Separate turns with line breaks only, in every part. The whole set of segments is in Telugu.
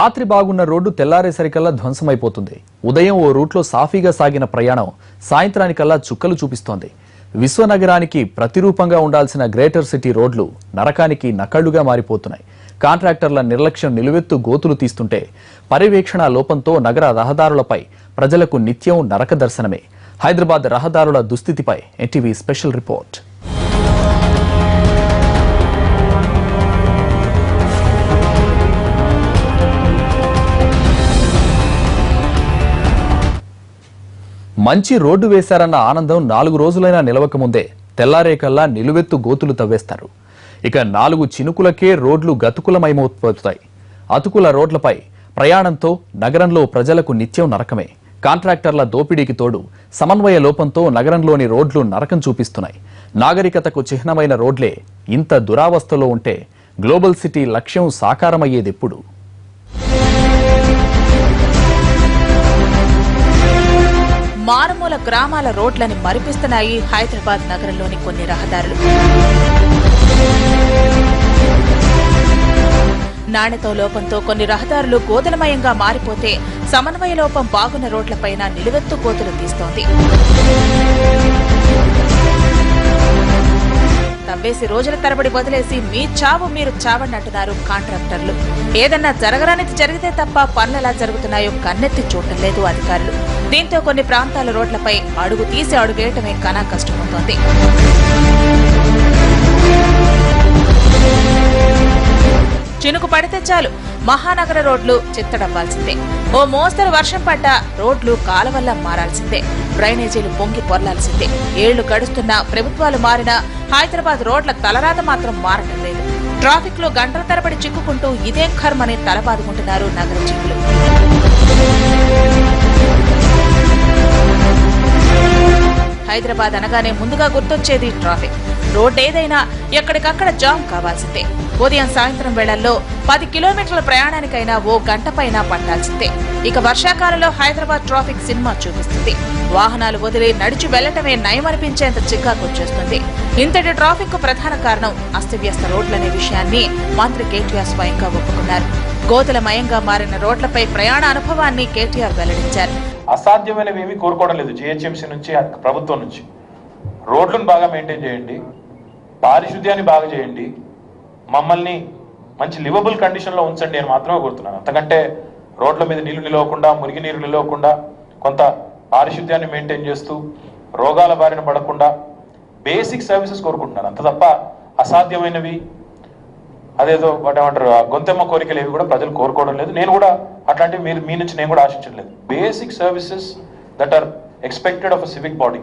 రాత్రి బాగున్న రోడ్డు తెల్లారేసరికల్లా ధ్వంసమైపోతుంది. ఉదయం ఓ రూట్లో సాఫీగా సాగిన ప్రయాణం సాయంత్రానికల్లా చుక్కలు చూపిస్తోంది. విశ్వనగరానికి ప్రతిరూపంగా ఉండాల్సిన గ్రేటర్ సిటీ రోడ్లు నరకానికి నకళ్లుగా మారిపోతున్నాయి. కాంట్రాక్టర్ల నిర్లక్ష్యం నిలువెత్తు గోతులు తీస్తుంటే పర్యవేక్షణ లోపంతో నగర రహదారులపై ప్రజలకు నిత్యం నరక దర్శనమే. హైదరాబాద్ రహదారుల దుస్థితిపై ఎన్టీవీ స్పెషల్ రిపోర్ట్. మంచి రోడ్డు వేశారన్న ఆనందం 4 రోజులైనా నిలవకముందే తెల్లారేకల్లా నిలువెత్తు గోతులు తవ్వేస్తారు. ఇక 4 చినుకులకే రోడ్లు గతుకులమైపోతాయి. అతుకుల రోడ్లపై ప్రయాణంతో నగరంలో ప్రజలకు నిత్యం నరకమే. కాంట్రాక్టర్ల దోపిడీకి తోడు సమన్వయ లోపంతో నగరంలోని రోడ్లు నరకం చూపిస్తున్నాయి. నాగరికతకు చిహ్నమైన రోడ్లే ఇంత దురావస్థలో ఉంటే గ్లోబల్ సిటీ లక్ష్యం సాకారమయ్యేదెప్పుడు?
మారుమూల గ్రామాల రోడ్లని మరిపిస్తున్నాయి హైదరాబాద్ నగరంలోని కొన్ని రహదారులు. నాణ్యత లోపంతో కొన్ని రహదారులు గోతులమయంగా మారిపోతే సమన్వయ లోపం బాగున్న రోడ్లపైన నిలువెత్తు గోతులు తీస్తోంది. తవ్వేసి రోజుల తరబడి వదిలేసి మీ చావు మీరు చావన్నట్టున్నారు కాంట్రాక్టర్లు. ఏదన్నా జరగరానిది జరిగితే తప్ప పనులెలా జరుగుతున్నాయో కన్నెత్తి చూడటం లేదు అధికారులు. దీంతో కొన్ని ప్రాంతాల రోడ్లపై అడుగు తీసి అడుగేయటమే కనా కష్టమవుతోంది. చినుకు పడితే చాలు మహానగర రోడ్లు చిత్తడవ్వాల్సిందే. ఓ మోస్తరు వర్షం పడ్డా రోడ్లు కాలవల్ల మారాల్సిందే. డ్రైనేజీలు పొంగి పొర్లాల్సిందే. ఏళ్లు గడుస్తున్నా ప్రభుత్వాలు మారినా హైదరాబాద్ రోడ్ల తలరాత మాత్రం మారటం లేదు. ట్రాఫిక్ లో గంటల తరబడి చిక్కుకుంటూ ఇదేం కర్మని తలబాదుకుంటున్నారు నగర జీవులు. హైదరాబాద్ అనగానే ముందుగా గుర్తొచ్చేది ట్రాఫిక్. రోడ్డు ఏదైనా ఎక్కడికక్కడ జామ్ కావాల్సిందే. ఉదయం సాయంత్రం వేళల్లో 10 కిలోమీటర్ల ప్రయాణానికైనా ఓ గంట పైన పట్టాల్సిందే. ఇక వర్షాకాలంలో హైదరాబాద్ ట్రాఫిక్ సినిమా చూపిస్తుంది. వాహనాలు వదిలి నడిచి వెళ్లటమే నయమనిపించేంత చిక్కాకొచ్చేస్తుంది. ఇంతటి ట్రాఫిక్ కు ప్రధాన కారణం అస్తవ్యస్త రోడ్లనే విషయాన్ని మంత్రి కేటీఆర్ స్వయంగా ఒప్పుకున్నారు. గోతులమయంగా మారిన రోడ్లపై ప్రయాణ అనుభవాన్ని కేటీఆర్ వెల్లడించారు.
అసాధ్యమైనవి ఏమీ కోరుకోవడం లేదు. జిహెచ్ఎంసీ నుంచి ప్రభుత్వం నుంచి రోడ్లను బాగా మెయింటైన్ చేయండి, పారిశుద్ధ్యాన్ని బాగా చేయండి, మమ్మల్ని మంచి లివబుల్ కండిషన్లో ఉంచండి అని మాత్రమే కోరుతున్నాను. అంతకంటే రోడ్ల మీద నీళ్లు నిలవకుండా, మురికి నీరు నిలవకుండా, కొంత పారిశుద్ధ్యాన్ని మెయింటైన్ చేస్తూ రోగాల బారిన పడకుండా బేసిక్ సర్వీసెస్ కోరుకుంటున్నాను. అంత తప్ప అసాధ్యమైనవి అదేదో వాటేమంటారు గొంతెమ్మ కోరికలు ఏవి కూడా ప్రజలు కోరుకోవడం లేదు. నేను కూడా అట్లాంటివి మీ నుంచి నేను కూడా ఆశించట్లేదు. Basic services that are expected of civic body.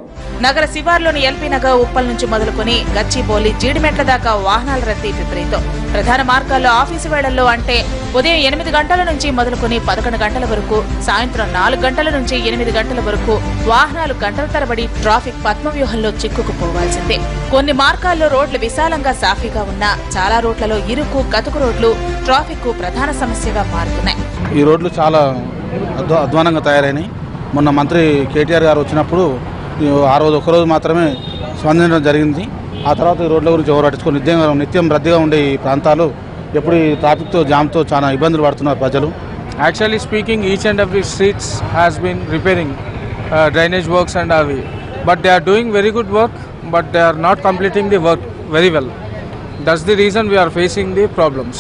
నగర శివార్లోని ఎల్పీ నగర్, ఉప్పల్ నుంచి మొదలుకొని గచ్చిబౌలి, జీడిమెట్ల దాకా వాహనాల రద్దీ విపరీతం. ప్రధాన మార్గాల్లో ఆఫీసు వేళల్లో అంటే ఉదయం 8 గంటల నుంచి మొదలుకొని 11 గంటల వరకు, సాయంత్రం 4 గంటల నుంచి 8 గంటల వరకు వాహనాలు గంటల తరబడి ట్రాఫిక్ పద్మవ్యూహంలో చిక్కుకుపోవాల్సిందే. కొన్ని మార్గాల్లో రోడ్లు విశాలంగా సాఫీగా ఉన్నా చాలా రోడ్లలో ఇరుకు, గతుకు రోడ్లు ట్రాఫిక్ కు ప్రధాన సమస్యగా మారుతున్నాయి.
ఈ రోడ్లు చాలా అధ్వానంగా తయారైనాయి. మొన్న మంత్రి కేటీఆర్ గారు వచ్చినప్పుడు ఆ రోజు ఒకరోజు మాత్రమే స్పందించడం జరిగింది. ఆ తర్వాత ఈ రోడ్ల గురించి ఎవరు పట్టించుకొని నిత్యం రద్దీగా ఉండే ఈ ప్రాంతాలు ఎప్పుడు ఈ ట్రాఫిక్తో జామ్తో చాలా ఇబ్బందులు పడుతున్నారు ప్రజలు.
Actually speaking, each and every streets has been repairing drainage works and all, but they are doing very good work, but they are not completing the work very well. That's the reason we are facing the problems.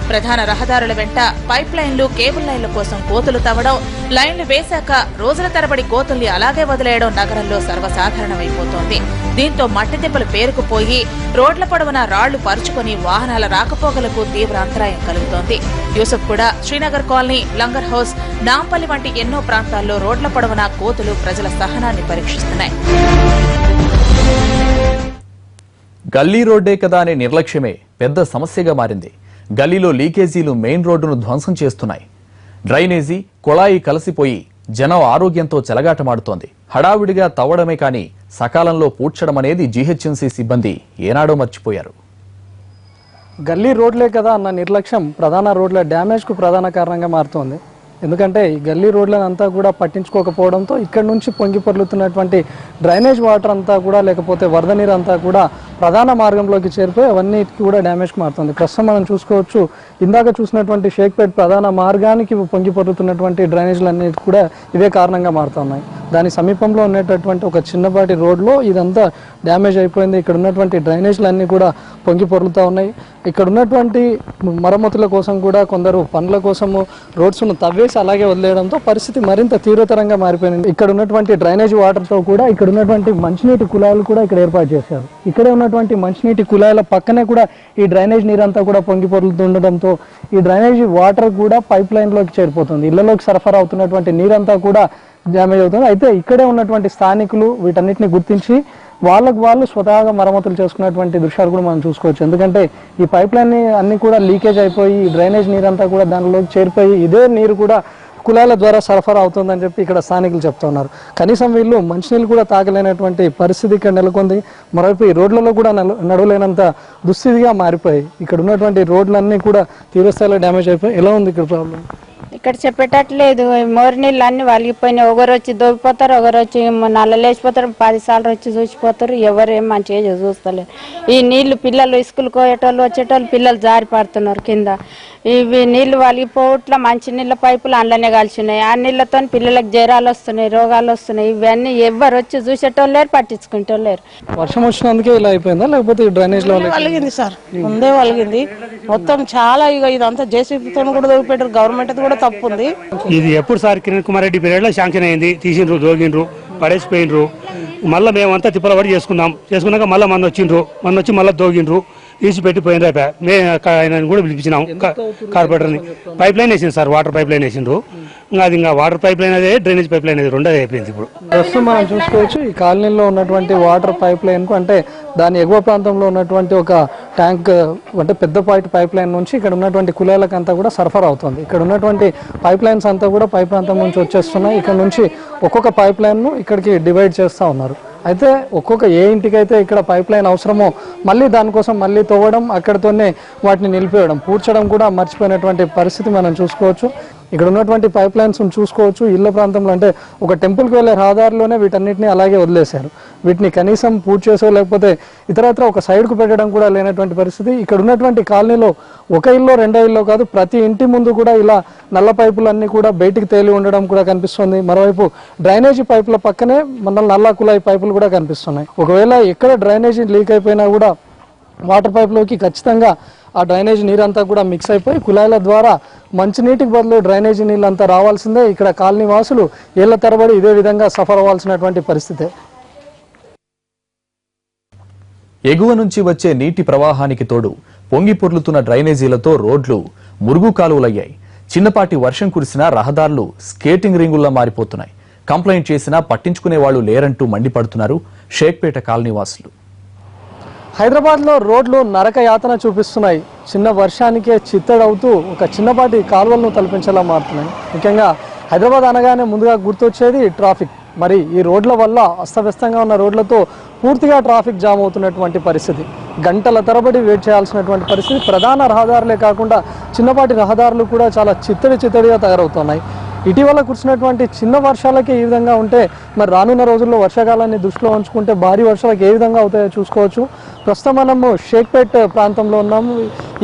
ప్రధాన రహదారుల వెంట పైప్ లైన్లు, కేబుల్ లైన్ల కోసం కోతులు తవ్వడం, లైన్లు వేశాక రోజుల తరబడి కోతుల్ని అలాగే వదిలేయడం నగరంలో సర్వసాధారణమైపోతోంది. దీంతో మట్టి దెబ్బలు పేరుకుపోయి రోడ్ల పొడవున రాళ్లు పరుచుకొని వాహనాల రాకపోకలకు తీవ్ర అంతరాయం కలుగుతోంది. యూసఫ్ కూడా, శ్రీనగర్ కాలనీ, లంగర్ హౌస్, నాంపల్లి వంటి ఎన్నో ప్రాంతాల్లో రోడ్ల పొడవున కోతులు ప్రజల సహనాన్ని పరీక్షిస్తున్నాయి.
గల్లీ రోడ్డే కదా అనే నిర్లక్ష్యమే పెద్ద సమస్యగా మారింది. గల్లీలో లీకేజీలు మెయిన్ రోడ్డును ధ్వంసం చేస్తున్నాయి. డ్రైనేజీ, కుళాయి కలిసిపోయి జనం ఆరోగ్యంతో చెలగాటమాడుతోంది. హడావిడిగా తవ్వడమే కానీ సకాలంలో పూడ్చడం అనేది జీహెచ్ఎంసీ సిబ్బంది ఏనాడో మర్చిపోయారు.
గల్లీ రోడ్లే కదా అన్న నిర్లక్ష్యం ప్రధాన రోడ్ల డ్యామేజ్కు ప్రధాన కారణంగా మారుతోంది. ఎందుకంటే ఈ గల్లీ రోడ్లను అంతా కూడా పట్టించుకోకపోవడంతో ఇక్కడ నుంచి పొంగి పొర్లుతున్నటువంటి డ్రైనేజ్ వాటర్ అంతా కూడా లేకపోతే వరద నీరు అంతా కూడా ప్రధాన మార్గంలోకి చేరిపోయి అవన్నిటికీ కూడా డ్యామేజ్కి మారుతుంది. ప్రస్తుతం మనం చూసుకోవచ్చు, ఇందాక చూసినటువంటి షేక్పేట్ ప్రధాన మార్గానికి పొంగి పొర్లుతున్నటువంటి డ్రైనేజ్లు అన్నిటి కూడా ఇదే కారణంగా మారుతున్నాయి. దాని సమీపంలో ఉన్నటువంటి ఒక చిన్నపాటి రోడ్లో ఇదంతా డ్యామేజ్ అయిపోయింది. ఇక్కడ ఉన్నటువంటి డ్రైనేజ్లు అన్నీ కూడా పొంగి పొర్లుతూ ఉన్నాయి. ఇక్కడ ఉన్నటువంటి మరమ్మతుల కోసం కూడా కొందరు పనుల కోసము రోడ్స్ను తవ్వేసి అలాగే వదిలేయడంతో పరిస్థితి మరింత తీవ్రతరంగా మారిపోయింది. ఇక్కడ ఉన్నటువంటి డ్రైనేజ్ వాటర్తో కూడా ఇక్కడ ఉన్నటువంటి మంచినీటి కుళాయిలు కూడా ఇక్కడ ఏర్పాటు చేశారు. ఇక్కడే ఉన్నటువంటి మంచినీటి కుళాయిల పక్కనే కూడా ఈ డ్రైనేజ్ నీరంతా కూడా పొంగి పొర్లుతుండడంతో ఈ డ్రైనేజ్ వాటర్ కూడా పైప్ లైన్లోకి చేరిపోతుంది. ఇళ్లలోకి సరఫరా అవుతున్నటువంటి నీరంతా కూడా డ్యామేజ్ అవుతుంది. అయితే ఇక్కడే ఉన్నటువంటి స్థానికులు వీటన్నిటిని గుర్తించి వాళ్ళకు వాళ్ళు స్వతహాగా మరమ్మతులు చేసుకున్నటువంటి దృశ్యాలు కూడా మనం చూసుకోవచ్చు. ఎందుకంటే ఈ పైప్ లైన్ అన్ని కూడా లీకేజ్ అయిపోయి ఈ డ్రైనేజ్ నీరంతా కూడా దానిలోకి చేరిపోయి ఇదే నీరు కూడా కుళాయిల ద్వారా సరఫరా అవుతుందని చెప్పి ఇక్కడ స్థానికులు చెప్తున్నారు. కనీసం వీళ్ళు మంచినీళ్ళు కూడా తాగలేనటువంటి పరిస్థితి ఇక్కడ నెలకొంది. మరోవైపు ఈ రోడ్లలో కూడా నడవలేనంత దుస్థితిగా మారిపోయి ఇక్కడ ఉన్నటువంటి రోడ్లన్నీ కూడా తీవ్రస్థాయిలో డ్యామేజ్ అయిపోయి ఎలా ఉంది ఇక్కడ ప్రాబ్లం?
ఇక్కడ చెప్పేటట్లేదు. మోరి నీళ్ళు అన్ని వలిగిపోయినాయి. ఒకరు వచ్చి దొబ్బిపోతారు, ఒకరు వచ్చి నల్ల లేచిపోతారు, 10 సార్లు వచ్చి చూసిపోతారు. ఎవరేం మంచిగా చూస్తలేరు. ఈ నీళ్లు పిల్లలు స్కూల్కి పోయేటోళ్ళు వచ్చేటోళ్ళు పిల్లలు జారి పడుతున్నారు కింద. ఇవి నీళ్లు వలిగిపోవట్ల మంచి నీళ్ళ పైపులు అందులోనే కలిసినాయి. ఆ నీళ్లతో పిల్లలకు జ్వరాలు వస్తున్నాయి, రోగాలు వస్తున్నాయి. ఇవన్నీ ఎవరు వచ్చి చూసేటోళ్ళు లేరు, పట్టించుకుంటోళ్ళు లేరు.
వర్షం వచ్చినందుకే ఇలా అయిపోయిందా లేకపోతే డ్రైనేజ్ లో
వలిగింది సార్? ముందే వలిగింది మొత్తం చాలా. ఇదంతా జేసీబీతో కూడా దొరికిపెట్టారు. గవర్నమెంట్ కూడా తప్పు ఉంది.
ఇది ఎప్పుడు సార్ కిరణ్ కుమార్ రెడ్డి పీరియడ్ లో శాంక్షన్ అయింది. తీసిండ్రు, దోగిండ్రు, పడేసిపోయినరు. మళ్ళీ మేమంతా తిప్పలబడి చేసుకున్నాక మళ్ళీ మొన్న వచ్చి మళ్ళీ దోగిండ్రు, తీసి పెట్టిపోయినరు. ఆయన కూడా పిలిపించినాం కార్పొరేటర్ని. పైప్ లైన్ వేసింది సార్, వాటర్ పైప్ లైన్ వేసిండ్రు. అది ఇంకా వాటర్ పైప్ లైన్ అదే, డ్రైనేజ్ పైప్ లైన్ అదే, రెండో అయిపోయింది. ఇప్పుడు
ప్రస్తుతం మనం చూసుకోవచ్చు ఈ కాలనీలో ఉన్నటువంటి వాటర్ పైప్ లైన్ కు అంటే దాని ఎగువ ప్రాంతంలో ఉన్నటువంటి ఒక ట్యాంక్ అంటే పెద్ద పైప్ లైన్ నుంచి ఇక్కడ ఉన్నటువంటి కుళాయిలకు అంతా కూడా సరఫరా అవుతుంది. ఇక్కడ ఉన్నటువంటి పైప్ లైన్స్ అంతా కూడా పై ప్రాంతం నుంచి వచ్చేస్తున్నాయి. ఇక్కడ నుంచి ఒక్కొక్క పైప్ లైన్ ను ఇక్కడికి డివైడ్ చేస్తూ ఉన్నారు. అయితే ఒక్కొక్క ఏ ఇంటికైతే ఇక్కడ పైప్ లైన్ అవసరమో మళ్ళీ దానికోసం మళ్ళీ తవ్వడం, అక్కడితోనే వాటిని నిలిపేయడం, పూడ్చడం కూడా మర్చిపోయినటువంటి పరిస్థితి మనం చూసుకోవచ్చు. ఇక్కడ ఉన్నటువంటి పైప్ లైన్స్ చూసుకోవచ్చు. ఇళ్ల ప్రాంతంలో అంటే ఒక టెంపుల్కి వెళ్ళే రహదారిలోనే వీటన్నిటిని అలాగే వదిలేశారు. వీటిని కనీసం పూర్తి చేసో లేకపోతే ఇతరత్ర ఒక సైడ్కు పెట్టడం కూడా లేనటువంటి పరిస్థితి. ఇక్కడ ఉన్నటువంటి కాలనీలో ఒక ఇల్లు రెండో ఇల్లు కాదు, ప్రతి ఇంటి ముందు కూడా ఇలా నల్ల పైపులన్నీ కూడా బయటికి తేలి ఉండడం కూడా కనిపిస్తుంది. మరోవైపు డ్రైనేజీ పైపుల పక్కనే మన నల్ల కుళాయి పైపులు కూడా కనిపిస్తున్నాయి. ఒకవేళ ఎక్కడ డ్రైనేజీ లీక్ అయిపోయినా కూడా వాటర్ పైప్లోకి ఖచ్చితంగా ఆ డ్రైనేజ్ నీరంతా కూడా మిక్స్ అయిపోయి కుళాయిల ద్వారా మంచినీటికి బదులు డ్రైనేజీ నీళ్ళంతా రావాల్సిందే. ఇక్కడ కాలనీ వాసులు ఏళ్ల తరబడి ఇదే విధంగా సఫర్ అవ్వాల్సినటువంటి పరిస్థితే.
ఎగువ నుంచి వచ్చే నీటి ప్రవాహానికి తోడు పొంగి పొర్లుతున్న డ్రైనేజీలతో రోడ్లు మురుగు కాలువలయ్యాయి. చిన్నపాటి వర్షం కురిసినా రహదారులు స్కేటింగ్ రింగుల్లా మారిపోతున్నాయి. కంప్లైంట్ చేసినా పట్టించుకునే వాళ్లు లేరంటూ మండిపడుతున్నారు షేక్పేట కాలనీ వాసులు.
హైదరాబాద్లో రోడ్లు నరక యాతన చూపిస్తున్నాయి. చిన్న వర్షానికే చిత్తడవుతూ ఒక చిన్నపాటి కాలువలను తలపించేలా మారుతున్నాయి. ముఖ్యంగా హైదరాబాద్ అనగానే ముందుగా గుర్తొచ్చేది ట్రాఫిక్. మరి ఈ రోడ్ల వల్ల అస్తవ్యస్తంగా ఉన్న రోడ్లతో పూర్తిగా ట్రాఫిక్ జామ్ అవుతున్నటువంటి పరిస్థితి. గంటల తరబడి వెయిట్ చేయాల్సినటువంటి పరిస్థితి. ప్రధాన రహదారులే కాకుండా చిన్నపాటి రహదారులు కూడా చాలా చిత్తడిగా తయారవుతున్నాయి. ఇటీవల కురిసినటువంటి చిన్న వర్షాలకే ఈ విధంగా ఉంటే మరి రానున్న రోజుల్లో వర్షాకాలాన్ని దృష్టిలో ఉంచుకుంటే భారీ వర్షాలకు ఏ విధంగా అవుతాయో చూసుకోవచ్చు. ప్రస్తుతం మనము షేక్పేట్ ప్రాంతంలో ఉన్నాము.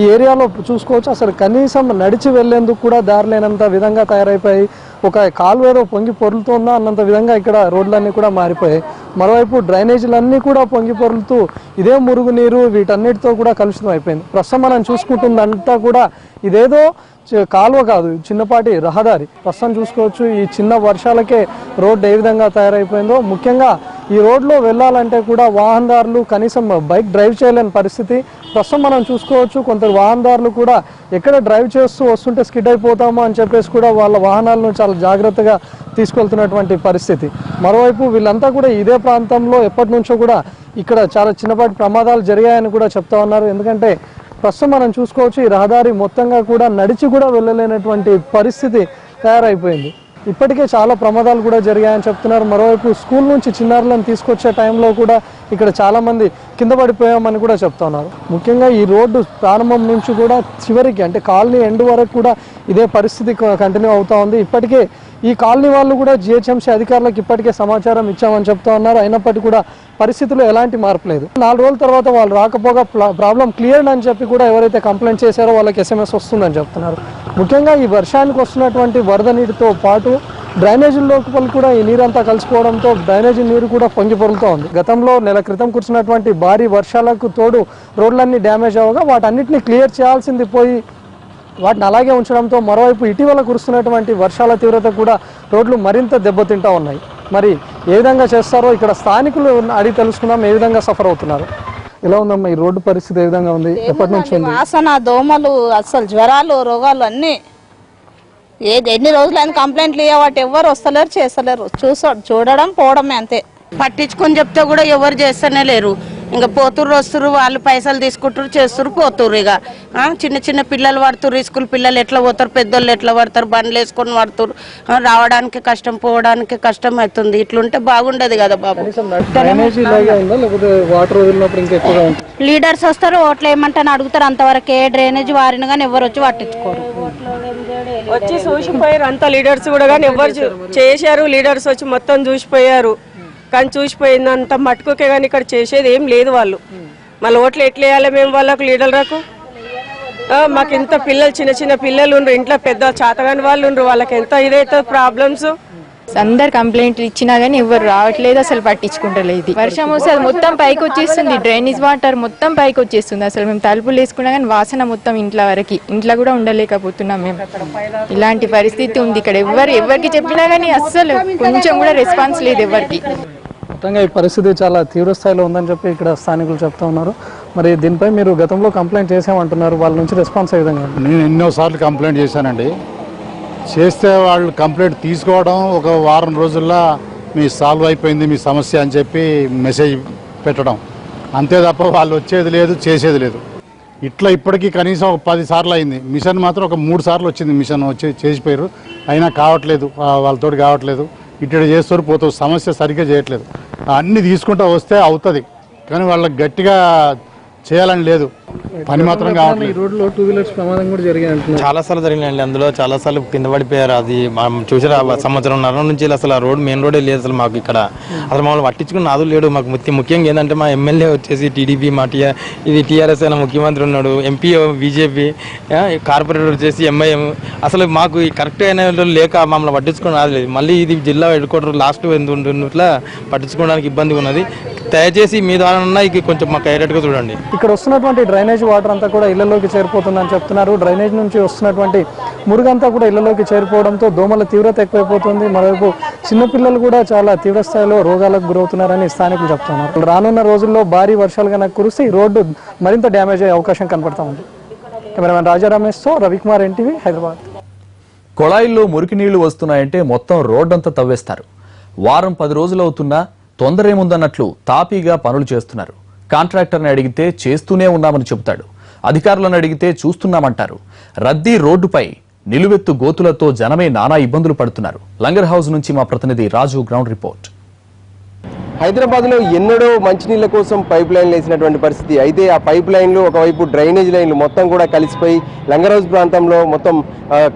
ఈ ఏరియాలో చూసుకోవచ్చు అసలు కనీసం నడిచి వెళ్లేందుకు కూడా దారి లేనంత విధంగా తయారైపోయి ఒక కాలువ ఏదో పొంగి పొర్లుతుందా అన్నంత విధంగా ఇక్కడ రోడ్లన్నీ కూడా మారిపోయాయి. మరోవైపు డ్రైనేజీలన్నీ కూడా పొంగి పొర్లుతూ ఇదే మురుగునీరు వీటన్నిటితో కూడా కలుషితం అయిపోయింది. ప్రస్తుతం మనం చూసుకుంటుందంతా కూడా ఇదేదో కాలువ కాదు, చిన్నపాటి రహదారి. ప్రస్తుతం చూసుకోవచ్చు ఈ చిన్న వర్షాలకే రోడ్డు ఏ విధంగా తయారైపోయిందో. ముఖ్యంగా ఈ రోడ్లో వెళ్ళాలంటే కూడా వాహనదారులు కనీసం బైక్ డ్రైవ్ చేయలేని పరిస్థితి. ప్రస్తుతం మనం చూసుకోవచ్చు కొందరు వాహనదారులు కూడా ఎక్కడ డ్రైవ్ చేస్తూ వస్తుంటే స్కిడ్ అయిపోతామో అని చెప్పేసి కూడా వాళ్ళ వాహనాలను చాలా జాగ్రత్తగా తీసుకెళ్తున్నటువంటి పరిస్థితి. మరోవైపు వీళ్ళంతా కూడా ఇదే ప్రాంతంలో ఎప్పటి నుంచో కూడా ఇక్కడ చాలా చిన్నపాటి ప్రమాదాలు జరిగాయని కూడా చెప్తా ఉన్నారు. ఎందుకంటే ప్రస్తుతం మనం చూసుకోవచ్చు ఈ రహదారి మొత్తంగా కూడా నడిచి కూడా వెళ్ళలేనటువంటి పరిస్థితి తయారైపోయింది. ఇప్పటికే చాలా ప్రమాదాలు కూడా జరిగాయని చెప్తున్నారు. మరోవైపు స్కూల్ నుంచి చిన్నారులను తీసుకొచ్చే టైంలో కూడా ఇక్కడ చాలామంది కింద పడిపోయామని కూడా చెప్తున్నారు. ముఖ్యంగా ఈ రోడ్డు ప్రారంభం నుంచి కూడా చివరికి అంటే కాలనీ ఎండ్ వరకు కూడా ఇదే పరిస్థితి కంటిన్యూ అవుతా ఉంది. ఇప్పటికే ఈ కాలనీ వాళ్ళు కూడా జిహెచ్ఎంసీ అధికారులకు ఇప్పటికే సమాచారం ఇచ్చామని చెప్తా ఉన్నారు. అయినప్పటికీ కూడా పరిస్థితుల్లో ఎలాంటి మార్పు లేదు. 4 రోజుల తర్వాత వాళ్ళు రాకపోగా ప్రాబ్లం క్లియర్ అని చెప్పి కూడా ఎవరైతే కంప్లైంట్ చేశారో వాళ్ళకి SMS వస్తుందని చెప్తున్నారు. ముఖ్యంగా ఈ వర్షానికి వస్తున్నటువంటి వరద నీటితో పాటు డ్రైనేజీ లోపల కూడా ఈ నీరంతా కలిసిపోవడంతో డ్రైనేజీ నీరు కూడా పొంగి పొరులుతూ ఉంది. గతంలో నెల క్రితం కురిసినటువంటి భారీ వర్షాలకు తోడు రోడ్లన్నీ డ్యామేజ్ అవ్వగా వాటన్నిటిని క్లియర్ చేయాల్సింది పోయి వాటిని అలాగే ఉంచడంతో మరోవైపు ఇటీవల కురుస్తున్నటువంటి వర్షాల తీవ్రత కూడా రోడ్లు మరింత దెబ్బతింటూ ఉన్నాయి. మరి ఏ విధంగా చేస్తారో ఇక్కడ స్థానికులు అడిగి తెలుసుకుందాం ఏ విధంగా సఫర్ అవుతున్నారు. ఎలా ఉందమ్మా ఈ రోడ్డు పరిస్థితి ఏ విధంగా ఉంది? ఎప్పటి నుంచి ఉంది?
వాసన, దోమలు, అసలు జ్వరాలు, రోగాలు అన్నీ ఎన్ని రోజులైనా కంప్లైంట్లు ఇవ్వబట్టి ఎవరు వస్తలేరు, చేస్తలేరు. చూడడం పోవడమే అంతే. పట్టించుకొని చెప్తే కూడా ఎవరు చేస్తూనే లేరు. ఇంకా పోతుర్రు వస్తురు, వాళ్ళు పైసలు తీసుకుంటారు, చేస్తురు, పోతుర్రు. ఇక చిన్న చిన్న పిల్లలు పడుతురు, స్కూల్ పిల్లలు ఎట్లా పోతారు, పెద్దోళ్ళు ఎట్లా పడతారు, బండ్లు వేసుకొని పడుతురు. రావడానికి కష్టం, పోవడానికి కష్టం అవుతుంది. ఇట్లుంటే బాగుండదు కదా బాబు.
లీడర్స్ వస్తారు, ఓట్లు ఏమంటాను అడుగుతారు, అంతవరకే డ్రైనేజ్ వారిని కానీ ఎవరు వచ్చి పట్టించుకోరు.
వచ్చి చూసిపోయారు అంత లీడర్స్ కూడా, కానీ ఎవరు చేశారు? లీడర్స్ వచ్చి మొత్తం చూసిపోయారు, కానీ చూసిపోయిందంత మట్టుకే కానీ ఇక్కడ చేసేది ఏం లేదు. వాళ్ళు మళ్ళీ ఓట్లు ఎట్లా వేయాలి మేము వాళ్ళకు లీడర్లకు? మాకు ఇంత పిల్లలు, చిన్న చిన్న పిల్లలు ఉండ్రు, ఇంట్లో పెద్ద చాతగాని వాళ్ళు ఉండ్రు, వాళ్ళకి ఎంత ఇదైతే ప్రాబ్లమ్స్.
అందరు కంప్లైంట్లు ఇచ్చినా గానీ ఎవరు రావట్లేదు, అసలు పట్టించుకుంటలేదు. వర్షం వస్తే అది మొత్తం పైకి వచ్చేస్తుంది, డ్రైనేజ్ వాటర్ మొత్తం పైకి వచ్చేస్తుంది. అసలు మేము తలుపులు వేసుకున్నా కానీ వాసన మొత్తం ఇంట్లో వరకు, ఇంట్లో కూడా ఉండలేకపోతున్నాం మేము. ఇలాంటి పరిస్థితి ఉంది ఇక్కడ. ఎవరికి చెప్పినా కానీ అస్సలు కొంచెం కూడా రెస్పాన్స్ లేదు ఎవరికి.
మొత్తంగా ఈ పరిస్థితి చాలా తీవ్ర స్థాయిలో ఉందని చెప్పి ఇక్కడ స్థానికులు చెప్తా ఉన్నారు. మరి దీనిపై మీరు గతంలో కంప్లైంట్ చేసామంటున్నారు, వాళ్ళ నుంచి రెస్పాన్స్ ఏ విధంగా?
నేను ఎన్నోసార్లు కంప్లైంట్ చేశానండి. చేస్తే వాళ్ళు కంప్లైంట్ తీసుకోవడం, ఒక వారం రోజుల్లో మీ సాల్వ్ అయిపోయింది మీ సమస్య అని చెప్పి మెసేజ్ పెట్టడం, అంతే తప్ప వాళ్ళు వచ్చేది లేదు, చేసేది లేదు. ఇట్లా ఇప్పటికీ కనీసం ఒక 10 సార్లు అయింది. మిషన్ మాత్రం ఒక 3 సార్లు వచ్చింది. మిషన్ వచ్చి చేసిపోయారు, అయినా కావట్లేదు, వాళ్ళతోటి కావట్లేదు. ఇటు చేస్తారు, పోతారు, సమస్య సరిగ్గా చేయట్లేదు. అన్నీ తీసుకుంటూ వస్తే అవుతుంది, కానీ వాళ్ళకి గట్టిగా చేయాలని లేదు, పని మాత్రం కావట్లేదు.
ఈ రోడ్లో 2 వీలర్స్ ప్రమాదం కూడా జరిగాయి.
చాలా సార్లు జరిగినాయండి. అందులో చాలా సార్లు కింద పడిపోయారు. అది మనం చూసారు, సంవత్సరంన్నర నుంచి అసలు ఆ రోడ్ మెయిన్ రోడే లేదు అసలు మాకు ఇక్కడ. అసలు మమ్మల్ని పట్టించుకుని నాదు లేడు. మాకు ముఖ్యంగా ఏంటంటే మా ఎమ్మెల్యే వచ్చేసి టీడీపీ, మా ఇది టీఆర్ఎస్ అయిన ముఖ్యమంత్రి ఉన్నాడు, ఎంపీ బీజేపీ, కార్పొరేటర్ వచ్చేసి ఎంఐఎం. అసలు మాకు ఈ కరెక్ట్ అయిన లేక మమ్మల్ని పట్టించుకుని రాదు లేదు. మళ్ళీ ఇది జిల్లా హెడ్ క్వార్టర్ లాస్ట్ ఇట్లా పట్టించుకోవడానికి ఇబ్బందిగా ఉన్నది. దయచేసి మీ ద్వారా కొంచెం మాకు అయ్యేటట్టుగా చూడండి.
ఇక్కడ వస్తున్నటువంటి డ్రైనేజ్ వాటర్ అంతా కూడా ఇళ్లలోకి చేరిపోతుందని చెప్తున్నారు. డ్రైనేజ్ నుంచి వస్తున్నటువంటి మురుగంతా కూడా ఇళ్లలోకి చేరిపోవడంతో దోమల తీవ్రత ఎక్కువైపోతుంది. మరోవైపు చిన్నపిల్లలు కూడా చాలా తీవ్ర స్థాయిలో రోగాలకు గురవుతున్నారని స్థానికులు చెప్తున్నారు. రానున్న రోజుల్లో భారీ వర్షాలు కనుక కురిస్తే ఈ రోడ్డు మరింత డ్యామేజ్ అయ్యే అవకాశం కనపడతా ఉంది. కెమెరామెన్ రాజా రమేష్తో రవికుమార్, ఎన్టీవీ, హైదరాబాద్.
కొళాయిల్లో మురికి నీళ్లు వస్తున్నాయంటే మొత్తం రోడ్డంతా తవ్వేస్తారు. వారం 10 రోజులు అవుతున్నా తొందరేముందన్నట్లు తాపీగా పనులు చేస్తున్నారు. కాంట్రాక్టర్ని అడిగితే చేస్తూనే ఉన్నామని చెబుతాడు, అధికారులను అడిగితే చూస్తున్నామంటారు. రద్దీ రోడ్డుపై నిలువెత్తు గోతులతో జనమే నానా ఇబ్బందులు పడుతున్నారు. లంగర్ హౌస్ నుంచి మా ప్రతినిధి రాజు గ్రౌండ్ రిపోర్ట్.
హైదరాబాద్లో ఎన్నడూ మంచినీళ్ళ కోసం పైప్ లైన్లు వేసినటువంటి పరిస్థితి. అయితే ఆ పైప్ లైన్లు ఒకవైపు డ్రైనేజ్ లైన్లు మొత్తం కూడా కలిసిపోయి లంగర్ హౌస్ ప్రాంతంలో మొత్తం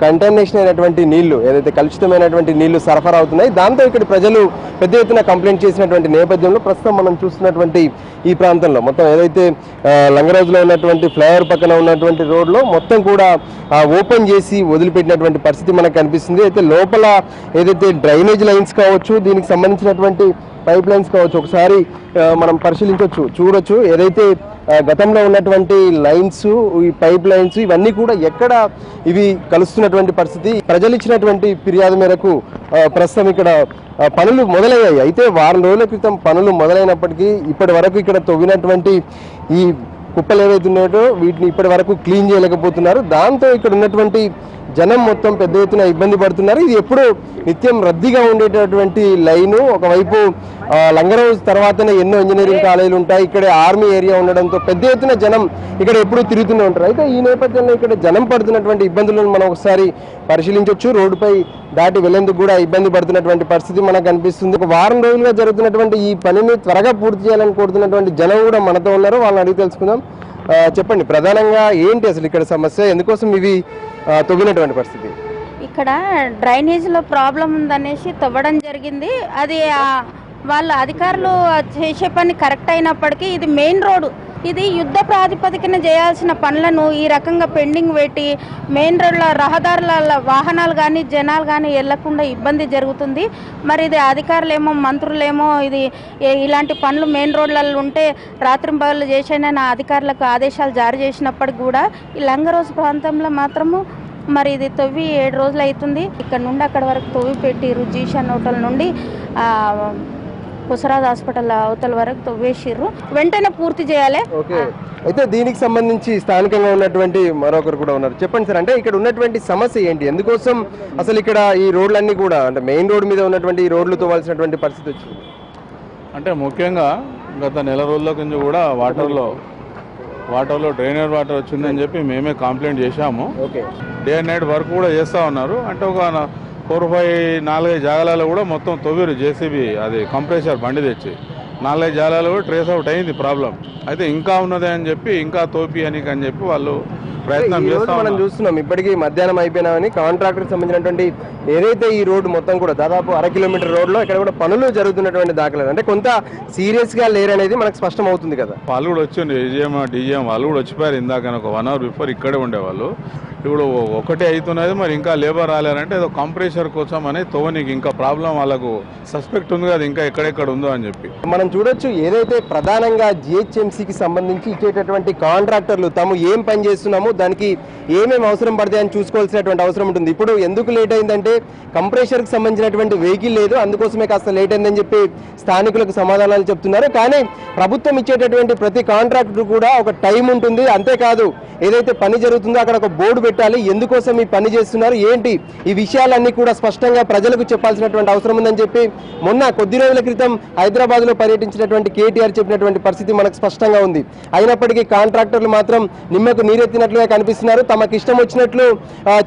కంటామినేషన్ అయినటువంటి నీళ్లు, ఏదైతే కలుషితమైనటువంటి నీళ్లు సరఫరా అవుతున్నాయి. దాంతో ఇక్కడ ప్రజలు పెద్ద ఎత్తున కంప్లైంట్ చేసినటువంటి నేపథ్యంలో ప్రస్తుతం మనం చూస్తున్నటువంటి ఈ ప్రాంతంలో మొత్తం ఏదైతే లంగర్ హౌస్లో ఉన్నటువంటి ఫ్లైఓవర్ పక్కన ఉన్నటువంటి రోడ్లో మొత్తం కూడా ఓపెన్ చేసి వదిలిపెట్టినటువంటి పరిస్థితి మనకు కనిపిస్తుంది. అయితే లోపల ఏదైతే డ్రైనేజ్ లైన్స్ కావచ్చు, దీనికి సంబంధించినటువంటి పైప్ లైన్స్ కావచ్చు, ఒకసారి మనం పరిశీలించవచ్చు, చూడొచ్చు. ఏదైతే గతంలో ఉన్నటువంటి లైన్స్, ఈ పైప్ లైన్స్ ఇవన్నీ కూడా ఎక్కడ ఇవి కలుస్తున్నటువంటి పరిస్థితి. ప్రజలు ఇచ్చినటువంటి ఫిర్యాదు మేరకు ప్రస్తుతం ఇక్కడ పనులు మొదలయ్యాయి. అయితే వారం రోజుల క్రితం పనులు మొదలైనప్పటికీ ఇప్పటి వరకు ఇక్కడ తవ్వినటువంటి ఈ కుప్పలు ఏవైతే ఉన్నాయో వీటిని ఇప్పటి వరకు క్లీన్ చేయలేకపోతున్నారు. దాంతో ఇక్కడ ఉన్నటువంటి జనం మొత్తం పెద్ద ఎత్తున ఇబ్బంది పడుతున్నారు. ఇది ఎప్పుడు నిత్యం రద్దీగా ఉండేటటువంటి లైను. ఒకవైపు లంగరౌజ్ తర్వాతనే ఎన్నో ఇంజనీరింగ్ కాలేజీలు ఉంటాయి. ఇక్కడ ఆర్మీ ఏరియా ఉండడంతో పెద్ద ఎత్తున జనం ఇక్కడ ఎప్పుడూ తిరుగుతూనే ఉంటారు. అయితే ఈ నేపథ్యంలో ఇక్కడ జనం పడుతున్నటువంటి ఇబ్బందులను మనం ఒకసారి పరిశీలించవచ్చు. రోడ్డుపై దాటి వెళ్లేందుకు కూడా ఇబ్బంది పడుతున్నటువంటి పరిస్థితి మనకు కనిపిస్తుంది. ఒక వారం రోజులుగా జరుగుతున్నటువంటి ఈ పనిని త్వరగా పూర్తి చేయాలని కోరుతున్నటువంటి జనం కూడా మనతో ఉన్నారు. వాళ్ళని అడిగి తెలుసుకుందాం. చెప్పండి, ప్రధానంగా ఏంటి అసలు ఇక్కడ సమస్య, ఎందుకోసం ఇవి తవ్వినటువంటి పరిస్థితి?
ఇక్కడ డ్రైనేజీలో ప్రాబ్లం ఉందనేసి తవ్వడం జరిగింది. అది వాళ్ళ అధికారులు చేసే పని కరెక్ట్ అయినప్పటికీ ఇది మెయిన్ రోడ్డు, ఇది యుద్ధ ప్రాతిపదికన చేయాల్సిన పనులను ఈ రకంగా పెండింగ్ పెట్టి మెయిన్ రోడ్ల రహదారుల వాహనాలు కానీ జనాలు కానీ వెళ్లకుండా ఇబ్బంది జరుగుతుంది. మరి ఇది అధికారులేమో మంత్రులేమో ఇది ఇలాంటి పనులు మెయిన్ రోడ్లలో ఉంటే రాత్రింబగళ్ళు చేసేనని అధికారులకు ఆదేశాలు జారీ చేసినప్పటికి కూడా ఈ లంగరోజు ప్రాంతంలో మాత్రము మరి ఇది తవ్వి 7 రోజులు అవుతుంది. ఇక్కడ నుండి అక్కడ వరకు తవ్వి పెట్టిర్రు. జీషన్ హోటల్ నుండి పుసరాజ్ హాస్పిటల్ అవతల వరకు తవ్వేసిర్రు. వెంటనే పూర్తి చేయాలి.
ఓకే, అయితే దీనికి సంబంధించి స్థానికంగా ఉన్నటువంటి మరొకరు కూడా ఉన్నారు. చెప్పండి సార్, అంటే ఇక్కడ ఉన్నటువంటి సమస్య ఏంటి, ఎందుకోసం అసలు ఇక్కడ ఈ రోడ్లన్నీ కూడా అంటే మెయిన్ రోడ్ మీద ఉన్నటువంటి ఈ రోడ్లు తవ్వాల్సినటువంటి పరిస్థితి వచ్చింది?
అంటే ముఖ్యంగా గత నెల రోజుల కింద కూడా వాటర్లో డ్రైనేజ్ వాటర్ వచ్చిందని చెప్పి మేమే కంప్లైంట్ చేశాము.
Okay,
day and night work కూడా చేస్తూ ఉన్నారు. అంటే ఒక 4-5 జాగాలలో కూడా మొత్తం తవ్విరు జేసీబీ, అది కంప్రెసర్ బండి తెచ్చి 4-5 జాగాలలో కూడా ట్రేస్ అవుట్ అయింది ప్రాబ్లం. అయితే ఇంకా ఉన్నదే అని చెప్పి ఇంకా తోపి అని చెప్పి వాళ్ళు ప్రయత్నం చేస్తాం.
మనం చూస్తున్నాం ఇప్పటికీ మధ్యాహ్నం అయిపోయినామని కాంట్రాక్టర్కి సంబంధించినటువంటి ఏదైతే ఈ రోడ్డు మొత్తం కూడా దాదాపు 1/2 కిలోమీటర్ రోడ్లో ఇక్కడ కూడా పనులు జరుగుతున్నటువంటి దాఖలేదు, అంటే కొంత సీరియస్గా లేరనేది మనకు స్పష్టం అవుతుంది కదా.
వాళ్ళు కూడా వచ్చిండ్రు, డీజీఎం వాళ్ళు కూడా వచ్చిపోయారు ఇందాక ఒక 1 అవర్ బిఫోర్ ఇక్కడే ఉండేవాళ్ళు. ఇప్పుడు ఒకటే అవుతున్నది, మరి ఇంకా లేబర్ రాలేరంటే ఏదో కంప్రెషర్ కోసం అని తోవనికి ఇంకా ప్రాబ్లం వాళ్ళకు సస్పెక్ట్ ఉంది కదా ఇంకా ఎక్కడెక్కడ ఉందో అని చెప్పి
మనం చూడొచ్చు. ఏదైతే ప్రధానంగా జిహెచ్ఎంసీకి సంబంధించి ఇచ్చేటటువంటి కాంట్రాక్టర్లు తాము ఏం పని చేస్తున్నామో దానికి ఏమేమి అవసరం పడతాయని చూసుకోవాల్సినటువంటి అవసరం ఉంటుంది. ఇప్పుడు ఎందుకు లేట్ అయిందంటే కంప్రెషర్కి సంబంధించినటువంటి వెహికల్ లేదు, అందుకోసమే కాస్త లేట్ అయిందని చెప్పి స్థానికులకు సమాధానాలు చెప్తున్నారు. కానీ ప్రభుత్వం ఇచ్చేటటువంటి ప్రతి కాంట్రాక్టర్ కూడా ఒక టైం ఉంటుంది. అంతేకాదు ఏదైతే పని జరుగుతుందో అక్కడ ఒక బోర్డు పెట్టాలి, ఎందుకోసం ఈ పని చేస్తున్నారు ఏంటి, ఈ విషయాలన్నీ కూడా స్పష్టంగా ప్రజలకు చెప్పాల్సినటువంటి అవసరం ఉందని చెప్పి మొన్న కొద్ది రోజుల క్రితం హైదరాబాద్లో పర్యటించినటువంటి కేటీఆర్ చెప్పినటువంటి పరిస్థితి మనకు స్పష్టంగా ఉంది. అయినప్పటికీ కాంట్రాక్టర్లు మాత్రం నిమ్మకు నీరెత్తినట్లుగా కనిపిస్తున్నారు. తమకు ఇష్టం వచ్చినట్లు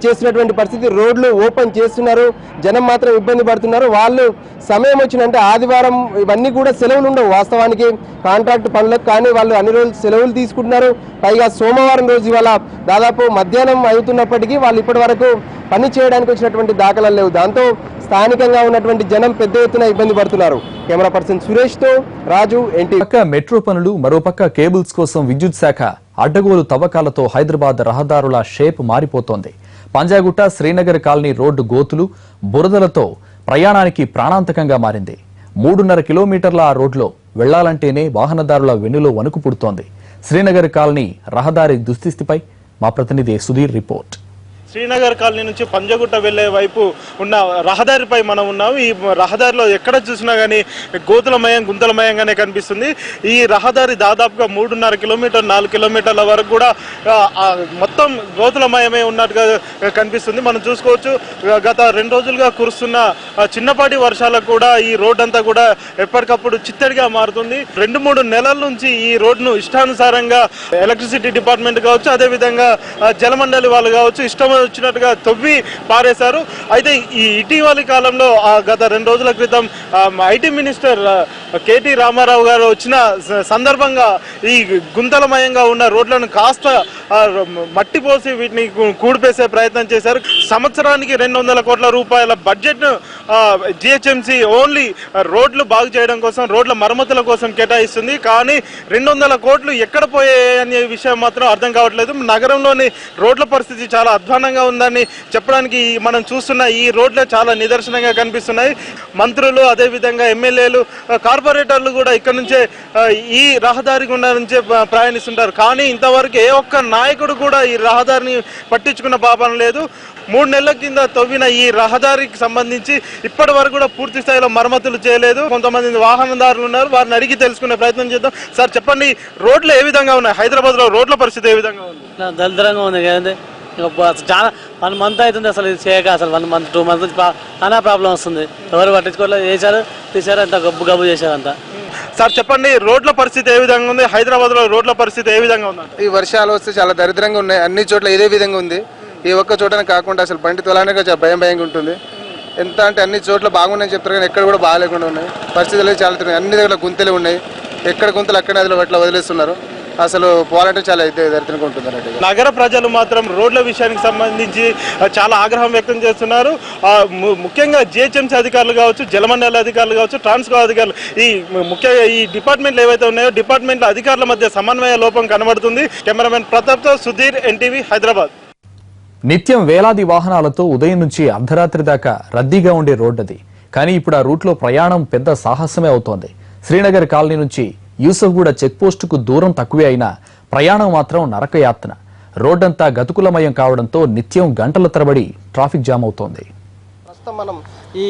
చేస్తున్నటువంటి పరిస్థితి. రోడ్లు ఓపెన్ చేస్తున్నారు, జనం మాత్రం ఇబ్బంది పడుతున్నారు. వాళ్ళు సమయం వచ్చినంటే ఆదివారం ఇవన్నీ కూడా సెలవులు ఉండవు వాస్తవానికి కాంట్రాక్ట్ పనులకు, కానీ వాళ్ళు అన్ని రోజులు సెలవులు తీసుకుంటున్నారు. పైగా సోమవారం రోజు ఇవాళ దాదాపు మధ్యాహ్నం అవుతున్నప్పటికీ వాళ్ళు ఇప్పటి వరకు పని చేయడానికి వచ్చినటువంటి దాఖలాలు లేవు. దాంతో స్థానికంగా ఉన్నటువంటి జనం పెద్ద ఎత్తున ఇబ్బంది పడుతున్నారు. కెమెరా పర్సన్ సురేష్ తో రాజు, ఎన్టీవీ.
పక్క మెట్రో పనులు, మరోపక్క కేబుల్స్ కోసం విద్యుత్ శాఖ అడ్డగోలు తవ్వకాలతో హైదరాబాద్ రహదారుల షేప్ మారిపోతోంది. పంజాగుట్ట శ్రీనగర్ కాలనీ రోడ్డు గోతులు, బురదలతో ప్రయాణానికి ప్రాణాంతకంగా మారింది. 3.5 కిలోమీటర్ల ఆ రోడ్లో వెళ్లాలంటేనే వాహనదారుల వెన్నులో వణుకు పుడుతోంది. శ్రీనగర్ కాలనీ రహదారి దుస్థితిపై మా ప్రతినిధి సుధీర్ రిపోర్ట్.
శ్రీనగర్ కాలనీ నుంచి పంజగుట్ట వెళ్లే వైపు ఉన్న రహదారిపై మనం ఉన్నాము. ఈ రహదారిలో ఎక్కడ చూసినా కానీ గోతులమయం గుంతలమయంగానే కనిపిస్తుంది. ఈ రహదారి దాదాపుగా 3.5 కిలోమీటర్ 4 కిలోమీటర్ల వరకు కూడా మొత్తం గోతులమయమే ఉన్నట్టుగా కనిపిస్తుంది. మనం చూసుకోవచ్చు గత 2 రోజులుగా కురుస్తున్న చిన్నపాటి వర్షాలకు కూడా ఈ రోడ్ అంతా కూడా ఎప్పటికప్పుడు చిత్తడిగా మారుతుంది. 2-3 నెలల నుంచి ఈ రోడ్ను ఇష్టానుసారంగా ఎలక్ట్రిసిటీ డిపార్ట్మెంట్ కావచ్చు, అదేవిధంగా జలమండలి వాళ్ళు కావచ్చు ఇష్టం వచ్చినట్టుగా తవ్వి పారేశారు. అయితే ఈ ఇటీవలి కాలంలో గత 2 రోజుల క్రితం ఐటీ మినిస్టర్ కేటీ రామారావు గారు వచ్చిన సందర్భంగా ఈ గుంతలమయంగా ఉన్న రోడ్లను కాస్త మట్టి పోసి వీటిని కూడిపేసే ప్రయత్నం చేశారు. సంవత్సరానికి 200 కోట్ల రూపాయల బడ్జెట్ జిహెచ్ఎంసీ ఓన్లీ రోడ్లు బాగు చేయడం కోసం, రోడ్ల మరమ్మతుల కోసం కేటాయిస్తుంది. కానీ 200 కోట్లు ఎక్కడ పోయాయి అనే విషయం మాత్రం అర్థం కావట్లేదు. నగరంలోని రోడ్ల పరిస్థితి చాలా అధ్వానంగా ఉందని చెప్పడానికి మనం చూస్తున్న ఈ రోడ్లే చాలా నిదర్శనంగా కనిపిస్తున్నాయి. మంత్రులు, అదేవిధంగా ఎమ్మెల్యేలు, కార్పొరేటర్లు కూడా ఇక్కడ నుంచే ఈ రహదారి గుండా నుంచే ప్రయాణిస్తుంటారు. కానీ ఇంతవరకు ఏ ఒక్క నాయకుడు కూడా ఈ రహదారిని పట్టించుకున్న పాపం లేదు. 3 నెలల కింద తవ్విన ఈ రహదారికి సంబంధించి ఇప్పటి వరకు కూడా పూర్తి స్థాయిలో మరమ్మతులు చేయలేదు. కొంతమంది వాహనదారులు ఉన్నారు, వారిని అడిగి తెలుసుకునే ప్రయత్నం చేద్దాం. సార్ చెప్పండి, రోడ్లు ఏ విధంగా ఉన్నాయి? హైదరాబాద్ లో రోడ్ల పరిస్థితి ఏ విధంగా ఉంది?
దళిద్రంగా ఉంది కదండి.
చాలా 1 మంత్ అవుతుంది అసలు ఇది చేయక, అసలు 1 మంత్ 2 మంత్ చాలా ప్రాబ్లం వస్తుంది. ఎవరు పట్టించుకోవట్లేదు, చేశారు తీశారు, అంత గబ్బు చేశారు అంతా.
సార్ చెప్పండి, రోడ్ల పరిస్థితి ఏ విధంగా ఉంది? హైదరాబాద్ లో రోడ్ల పరిస్థితి ఏ విధంగా ఉంది?
ఈ వర్షాలు వస్తే చాలా దరిద్రంగా ఉన్నాయి. అన్ని చోట్ల ఇదే విధంగా ఉంది. ఈ ఒక్క చోటనే కాకుండా అసలు బండి తొలగానే చాలా భయంగా ఉంటుంది. ఎంత అంటే అన్ని చోట్ల బాగున్నాయని చెప్తారు కానీ ఎక్కడ కూడా బాగాలేకుండా ఉన్నాయి. పరిస్థితులు చాలా తిరిగి అన్ని దగ్గర గుంతలు ఉన్నాయి. ఎక్కడ గుంతలు అక్కడ నదిలో అట్లా వదిలేస్తున్నారు. అసలు పోవాలంటే చాలా దరిద్రంగా ఉంటుంది అన్నట్టు.
నగర ప్రజలు మాత్రం రోడ్ల విషయానికి సంబంధించి చాలా ఆగ్రహం వ్యక్తం చేస్తున్నారు. ముఖ్యంగా జిహెచ్ఎంసీ అధికారులు కావచ్చు, జలమండలి అధికారులు కావచ్చు, ట్రాన్స్కో అధికారులు, ఈ ముఖ్యంగా ఈ డిపార్ట్మెంట్లు ఏవైతే ఉన్నాయో డిపార్ట్మెంట్ల అధికారుల మధ్య సమన్వయ లోపం కనబడుతుంది. కెమెరామెన్ ప్రతాప్తో సుధీర్, ఎన్టీవీ, హైదరాబాద్.
నిత్యం వేలాది వాహనాలతో ఉదయం నుంచి అర్ధరాత్రి దాకా రద్దీగా ఉండే రోడ్డది. కానీ ఇప్పుడు ఆ రూట్లో ప్రయాణం పెద్ద సాహసమే అవుతోంది. శ్రీనగర్ కాలనీ నుంచి యూసఫ్గూడ చెక్పోస్టుకు దూరం తక్కువే అయినా ప్రయాణం మాత్రం నరకయాతన. రోడ్డంతా గతుకులమయం కావడంతో నిత్యం గంటల తరబడి ట్రాఫిక్ జామ్ అవుతోంది.
ప్రస్తుతం మనం ఈ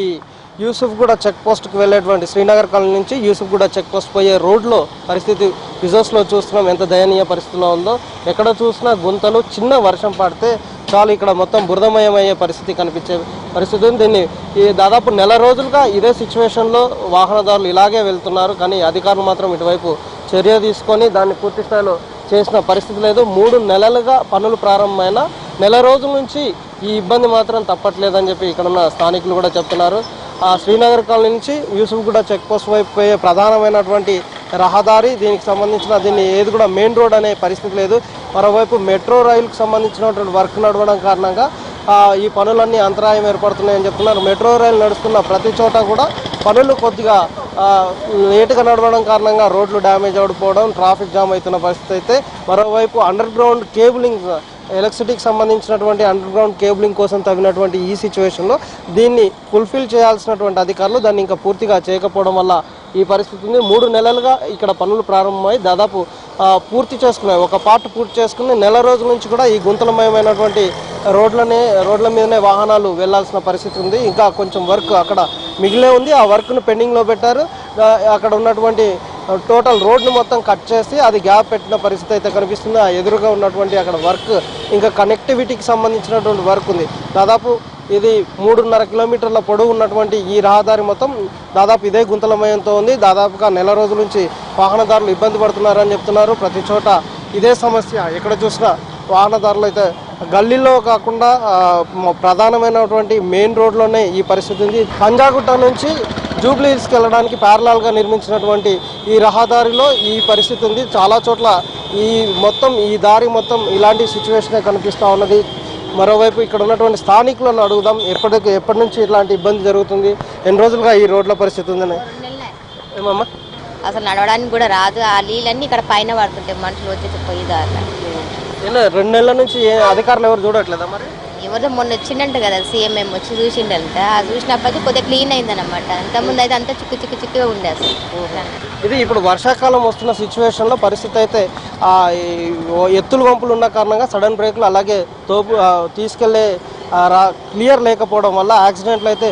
యూసఫ్గూడ చెక్ పోస్ట్కి వెళ్ళేటువంటి శ్రీనగర్ కాలనీ నుంచి యూసఫ్గూడ చెక్ పోస్ట్ పోయే రోడ్లో పరిస్థితి విజువల్స్లో చూస్తున్నాం ఎంత దయనీయ పరిస్థితిలో ఉందో. ఎక్కడ చూసినా గుంతలు, చిన్న వర్షం పడితే చాలు ఇక్కడ మొత్తం బురదమయం అయ్యే పరిస్థితి కనిపించే పరిస్థితి ఉంది. దీన్ని ఈ దాదాపు 1 నెల రోజులుగా ఇదే సిచ్యువేషన్లో వాహనదారులు ఇలాగే వెళ్తున్నారు. కానీ అధికారులు మాత్రం ఇటువైపు చర్య తీసుకొని దాన్ని పూర్తి స్థాయిలో చేసిన పరిస్థితి లేదు. 3 నెలలుగా పనులు ప్రారంభమైన 1 నెల రోజుల నుంచి ఈ ఇబ్బంది మాత్రం తప్పట్లేదని చెప్పి ఇక్కడున్న స్థానికులు కూడా చెప్తున్నారు. ఆ శ్రీనగర్ కాలనీ నుంచి యూసఫ్గూడ చెక్ పోస్ట్ వైపు పోయే ప్రధానమైనటువంటి రహదారి, దీనికి సంబంధించిన దీన్ని ఏది కూడా మెయిన్ రోడ్ అనే పరిస్థితి లేదు. మరోవైపు మెట్రో రైలుకు సంబంధించినటువంటి వర్క్ నడవడం కారణంగా ఈ పనులన్నీ అంతరాయం ఏర్పడుతున్నాయని చెప్తున్నారు. మెట్రో రైలు నడుస్తున్న ప్రతి చోట కూడా పనులు కొద్దిగా లేటుగా నడవడం కారణంగా రోడ్లు డ్యామేజ్ అవడిపోవడం, ట్రాఫిక్ జామ్ అవుతున్న పరిస్థితి అయితే మరోవైపు అండర్ గ్రౌండ్ కేబులింగ్, ఎలక్ట్రిసిటీకి సంబంధించినటువంటి అండర్ గ్రౌండ్ కేబులింగ్ కోసం తగినటువంటి ఈ సిచ్యువేషన్లో దీన్ని ఫుల్ఫిల్ చేయాల్సినటువంటి అధికారులు దాన్ని ఇంకా పూర్తిగా చేయకపోవడం వల్ల ఈ పరిస్థితి ఉంది. 3 నెలలుగా ఇక్కడ పనులు ప్రారంభమై దాదాపు పూర్తి చేసుకున్నాయి. ఒక పార్ట్ పూర్తి చేసుకుని 1 నెల రోజుల నుంచి కూడా ఈ గుంతలమయమైనటువంటి రోడ్ల మీదనే వాహనాలు వెళ్లాల్సిన పరిస్థితి ఉంది. ఇంకా కొంచెం వర్క్ అక్కడ మిగిలే ఉంది. ఆ వర్క్ను పెండింగ్లో పెట్టారు. అక్కడ ఉన్నటువంటి టోటల్ రోడ్ను మొత్తం కట్ చేసి అది గ్యాప్ పెట్టిన పరిస్థితి అయితే కనిపిస్తుంది. ఆ ఎదురుగా ఉన్నటువంటి అక్కడ వర్క్, ఇంకా కనెక్టివిటీకి సంబంధించినటువంటి వర్క్ ఉంది. దాదాపు ఇది 3.5 కిలోమీటర్ల పొడవు ఉన్నటువంటి ఈ రహదారి మొత్తం దాదాపు ఇదే గుంతలమయంతో ఉంది. దాదాపుగా 1 నెల రోజుల నుంచి వాహనదారులు ఇబ్బంది పడుతున్నారని చెప్తున్నారు. ప్రతి చోట ఇదే సమస్య. ఎక్కడ చూసినా వాహనదారులు అయితే గల్లీలో కాకుండా ప్రధానమైనటువంటి మెయిన్ రోడ్లోనే ఈ పరిస్థితి ఉంది. పంజాగుట్ట నుంచి జూబ్లీ హిల్స్కి వెళ్ళడానికి ప్యారలాల్గా నిర్మించినటువంటి ఈ రహదారిలో ఈ పరిస్థితి ఉంది. చాలా చోట్ల ఈ దారి మొత్తం ఇలాంటి సిచ్యువేషనే కనిపిస్తూ ఉన్నది. మరోవైపు ఇక్కడ ఉన్నటువంటి స్థానికులను అడుగుదాం, ఎప్పటి నుంచి ఇట్లాంటి ఇబ్బంది జరుగుతుంది, ఎన్ని రోజులుగా ఈ రోడ్ల పరిస్థితి ఉందని. ఏమమ్మా?
అసలు నడవడానికి కూడా రాదు. ఆ నీళ్ళన్నీ ఇక్కడ పైన పడుతుంటాయి, మనుషులు వచ్చేసి పోయేదాకా.
2 నెలల నుంచి అధికారులు ఎవరు చూడట్లేదా మరి?
ఎవరో మొన్న వచ్చిందంట కదా, సీఎంఎం వచ్చి చూసిండంట. ఆ చూసినప్పటికీ కొద్దిగా క్లీన్ అయిందనమాట. అంతకుముందు అయితే అంతా చిక్కుగా ఉండే అసలు.
ఇది ఇప్పుడు వర్షాకాలం వస్తున్న సిచ్యువేషన్లో పరిస్థితి అయితే ఎత్తుల వంపులు ఉన్న కారణంగా సడన్ బ్రేక్లు, అలాగే తీసుకెళ్లే క్లియర్ లేకపోవడం వల్ల యాక్సిడెంట్లు అయితే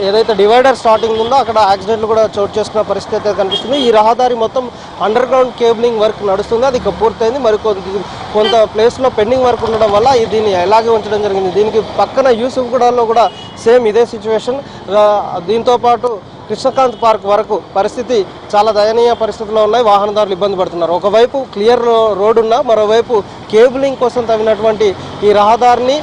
ఏదైతే డివైడర్ స్టార్టింగ్ ఉందో అక్కడ యాక్సిడెంట్లు కూడా చోటు చేసుకున్న పరిస్థితి అయితే కనిపిస్తుంది. ఈ రహదారి మొత్తం అండర్ గ్రౌండ్ కేబులింగ్ వర్క్ నడుస్తుంది. అది పూర్తయింది. మరి కొంత ప్లేస్లో పెండింగ్ వర్క్ ఉండడం వల్ల దీన్ని ఎలాగే ఉంచడం జరిగింది. దీనికి పక్కన యూసఫ్గూడలో కూడా సేమ్ ఇదే సిచ్యువేషన్. దీంతోపాటు కృష్ణకాంత్ పార్క్ వరకు పరిస్థితి చాలా దయనీయ పరిస్థితుల్లో ఉన్నాయి. వాహనదారులు ఇబ్బంది పడుతున్నారు. ఒకవైపు క్లియర్ రోడ్ ఉన్నా మరోవైపు కేబులింగ్ కోసం తగినటువంటి ఈ రహదారిని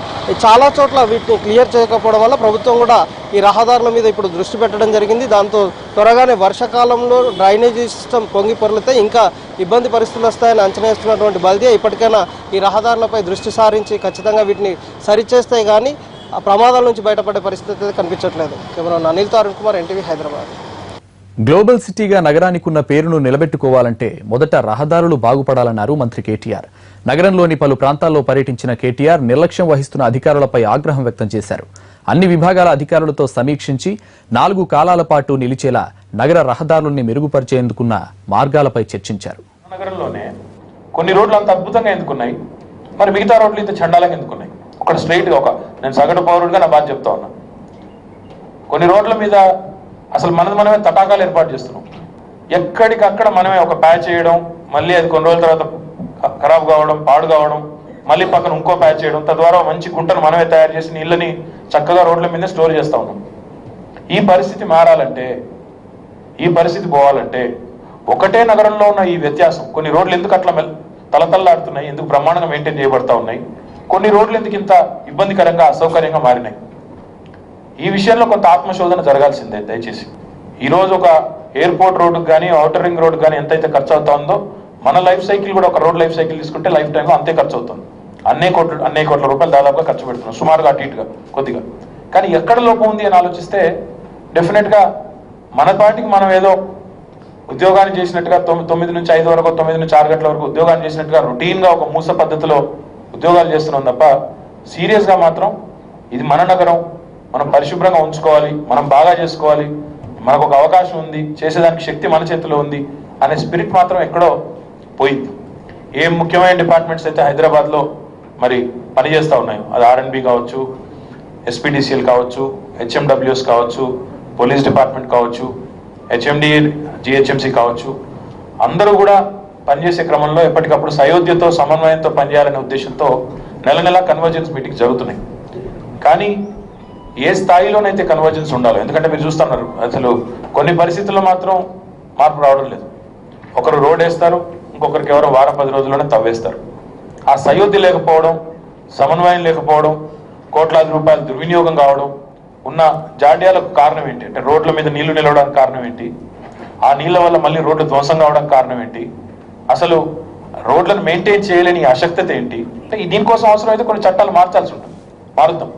చాలా చోట్ల వీటిని క్లియర్ చేయకపోవడం వల్ల ప్రభుత్వం కూడా ఈ రహదారుల మీద ఇప్పుడు దృష్టి పెట్టడం జరిగింది. దాంతో త్వరగానే వర్షాకాలంలో డ్రైనేజీ సిస్టమ్ పొంగి పొరలితే ఇంకా ఇబ్బంది పరిస్థితులు వస్తాయని అంచనా వేస్తున్నటువంటి బల్దియా ఇప్పటికైనా ఈ రహదారులపై దృష్టి సారించి ఖచ్చితంగా వీటిని సరిచేస్తే కానీ ఆ ప్రమాదాల నుంచి బయటపడే పరిస్థితి కనిపించట్లేదు. కెమెరామెన్ అనిల్తో అరుణ్ కుమార్, ఎన్టీవీ, హైదరాబాద్.
గ్లోబల్ సిటీగా నగరానికి ఉన్న పేరును నిలబెట్టుకోవాలంటే మొదట రహదారులు బాగుపడాలన్నారు మంత్రి కేటీఆర్. నగరంలోని పలు ప్రాంతాల్లో పర్యటించిన కేటీఆర్ నిర్లక్ష్యం వహిస్తున్న అధికారులపై ఆగ్రహం వ్యక్తం చేశారు. అన్ని విభాగాల అధికారులతో సమీక్షించి 4 కాలాల పాటు నిలిచేలా నగర రహదారుల్ని మెరుగుపరిచేందుకున్న మార్గాలపై చర్చించారు.
నగరంలోనే కొన్ని రోడ్లు అంత అద్భుతంగా ఎందుకున్నాయి, మరి మిగతా రోడ్లు ఇంత చండాలంగా ఎందుకున్నాయి? ఒక స్ట్రైట్గా నేను సగటు పౌరుడిగా నా బాధ చెప్తా ఉన్నా. కొన్ని రోడ్ల మీద అసలు మనమే తటాకాలు ఏర్పాటు చేస్తున్నాం. ఎక్కడికక్కడ మనమే ఒక ప్యాచ్ చేయడం, మళ్ళీ అది కొన్ని రోజుల తర్వాత ఖరాబ్ కావడం, పాడు కావడం, మళ్ళీ పక్కన ఇంకో ప్యాచ్ చేయడం, తద్వారా మంచి గుంటను మనమే తయారు చేసి నీళ్ళని చక్కగా రోడ్ల మీద స్టోర్ చేస్తా ఉన్నాం. ఈ పరిస్థితి మారాలంటే, ఈ పరిస్థితి పోవాలంటే ఒకటే నగరంలో ఉన్న ఈ వ్యత్యాసం, కొన్ని రోడ్లు ఎందుకు అట్లా తలతల్లాడుతున్నాయి, ఎందుకు బ్రహ్మాండంగా మెయింటైన్ చేయబడతా ఉన్నాయి, కొన్ని రోడ్లు ఎందుకు ఇంత ఇబ్బందికరంగా అసౌకర్యంగా మారినాయి, ఈ విషయంలో కొంత ఆత్మశోధన జరగాల్సిందే దయచేసి. ఈరోజు ఒక ఎయిర్పోర్ట్ రోడ్డుకు కానీ ఔటర్ రింగ్ రోడ్డు కానీ ఎంతైతే ఖర్చు అవుతా ఉందో, మన లైఫ్ సైకిల్ కూడా ఒక రోడ్ లైఫ్ సైకిల్ తీసుకుంటే లైఫ్ టైంలో అంతే ఖర్చు అవుతుంది. అన్నే కోట్ల రూపాయలు దాదాపుగా ఖర్చు పెడుతున్నాం, సుమారుగా అటు ఇటుగా కొద్దిగా. కానీ ఎక్కడ లోపం ఉంది అని ఆలోచిస్తే డెఫినెట్గా మన పార్టీకి మనం ఏదో ఉద్యోగాన్ని చేసినట్టుగా 9 నుంచి 5 వరకు, 9 నుంచి 6 గంటల వరకు ఉద్యోగాన్ని చేసినట్టుగా రొటీన్గా ఒక మూస పద్ధతిలో ఉద్యోగాలు చేస్తున్నాం తప్ప సీరియస్గా మాత్రం ఇది మన నగరం, మనం పరిశుభ్రంగా ఉంచుకోవాలి, మనం బాగా చేసుకోవాలి, మనకు ఒక అవకాశం ఉంది, చేసేదానికి శక్తి మన చేతిలో ఉంది అనే స్పిరిట్ మాత్రం ఎక్కడో పోయింది. ఏ ముఖ్యమైన డిపార్ట్మెంట్స్ అయితే హైదరాబాద్లో మరి పనిచేస్తూ ఉన్నాయో, అది R&B కావచ్చు, SPDCL కావచ్చు, HMWS కావచ్చు, పోలీస్ డిపార్ట్మెంట్ కావచ్చు, HMD GHMC కావచ్చు, అందరూ కూడా పనిచేసే క్రమంలో ఎప్పటికప్పుడు సయోధ్యతో సమన్వయంతో పనిచేయాలనే ఉద్దేశంతో నెల కన్వర్జెన్స్ మీటింగ్ జరుగుతున్నాయి. కానీ ఏ స్థాయిలోనైతే కన్వర్జెన్స్ ఉండాలో, ఎందుకంటే మీరు చూస్తున్నారు అసలు కొన్ని పరిస్థితుల్లో మాత్రం మార్పు రావడం లేదు. ఒకరు రోడ్ వేస్తారు, ఇంకొకరికి ఎవరో వారం 10 రోజుల్లోనే తవ్వేస్తారు. ఆ సయోధ్య లేకపోవడం, సమన్వయం లేకపోవడం, కోట్లాది రూపాయలు దుర్వినియోగం కావడం, ఉన్న జాడ్యాలకు కారణం ఏంటి అంటే రోడ్ల మీద నీళ్లు నిలవడానికి కారణం ఏంటి, ఆ నీళ్ల వల్ల మళ్ళీ రోడ్లు ధ్వంసం కావడానికి కారణం ఏంటి, అసలు రోడ్లను మెయింటైన్ చేయలేని అశక్తత ఏంటి. దీనికోసం అవసరం అయితే కొన్ని చట్టాలు మార్చాల్సి ఉంటుంది, మారుద్దాం.